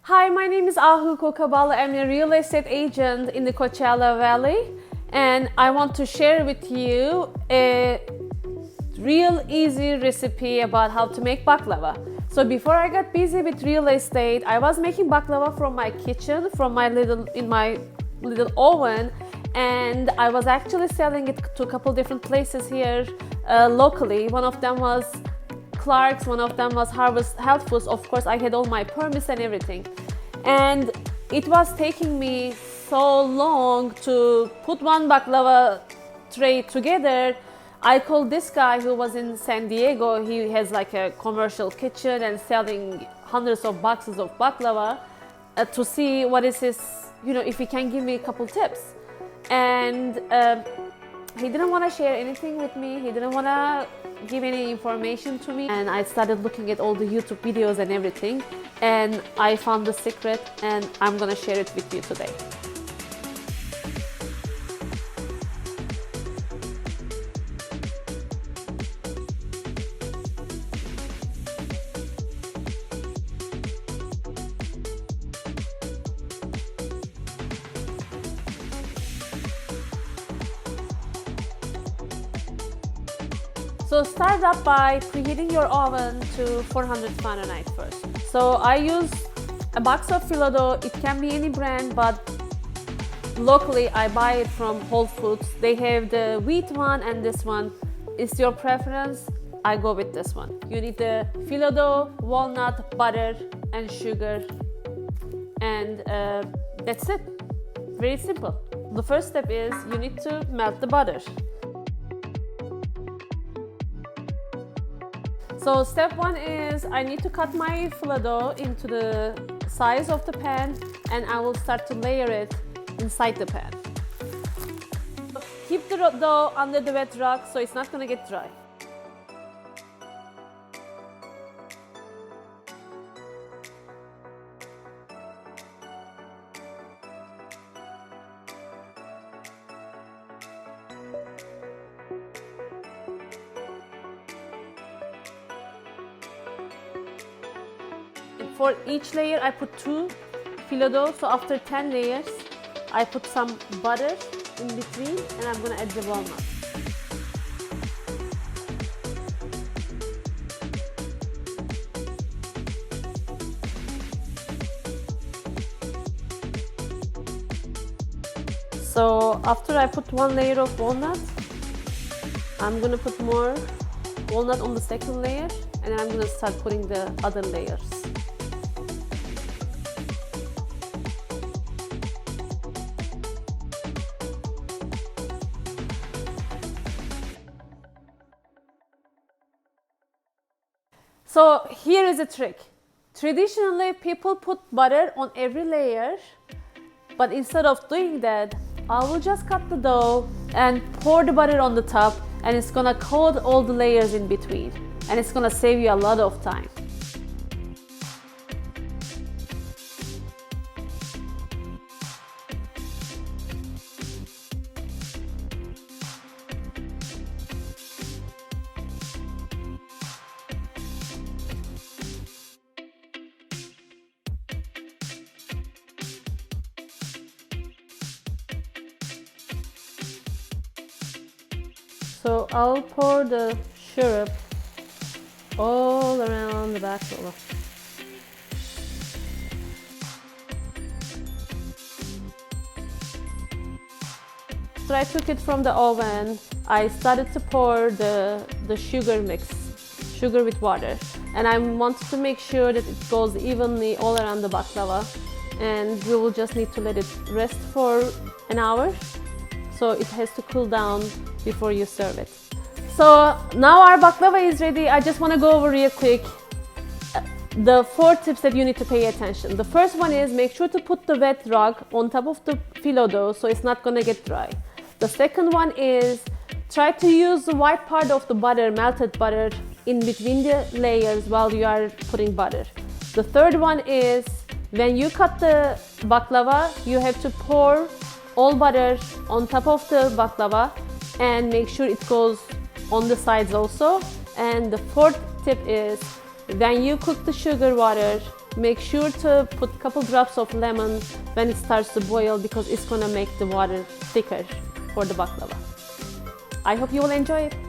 Hi, my name is Ahu Kokabala. I'm a real estate agent in the Coachella Valley, and I want to share with you a real easy recipe about how to make baklava. So before I got busy with real estate, I was making baklava from my kitchen, from my little oven, and I was actually selling it to a couple different places here locally. One of them was Clark's, one of them was Harvest Health Foods. Of course, I had all my permits and everything. And it was taking me so long to put one baklava tray together. I called this guy who was in San Diego. He has like a commercial kitchen and selling hundreds of boxes of baklava to see what is his, if he can give me a couple tips. And he didn't want to share anything with me. He didn't want to give any information to me. And I started looking at all the YouTube videos and everything. And I found the secret, and I'm gonna share it with you today. So start up by preheating your oven to 400 Fahrenheit first. So I use a box of Fillo dough. It can be any brand, but locally I buy it from Whole Foods. They have the wheat one and this one. It's your preference. I go with this one. You need the Fillo dough, walnut, butter, and sugar. And that's it. Very simple. The first step is you need to melt the butter. So step one is I need to cut my Fillo dough into the size of the pan, and I will start to layer it inside the pan. Keep the dough under the wet rag so it's not going to get dry. For each layer, I put 2 Fillo dough. So after 10 layers, I put some butter in between, and I'm gonna add the walnut. So after I put 1 layer of walnut, I'm gonna put more walnut on the second layer, and then I'm gonna start putting the other layers. So here is a trick. Traditionally, people put butter on every layer, but instead of doing that, I will just cut the dough and pour the butter on the top, and it's gonna coat all the layers in between, and it's gonna save you a lot of time. So I'll pour the syrup all around the baklava. So I took it from the oven. I started to pour the sugar mix, sugar with water. And I wanted to make sure that it goes evenly all around the baklava. And you will just need to let it rest for an hour. So it has to cool down before you serve it. So now our baklava is ready. I just want to go over real quick the 4 tips that you need to pay attention. The first one is make sure to put the wet rag on top of the Fillo dough so it's not going to get dry. The second one is try to use the white part of the butter, melted butter, in between the layers while you are putting butter. The third one is when you cut the baklava, you have to pour all butter on top of the baklava and make sure it goes on the sides also. And the fourth tip is when you cook the sugar water, Make sure to put a couple drops of lemon when it starts to boil because it's gonna make the water thicker for the baklava. I hope you will enjoy it.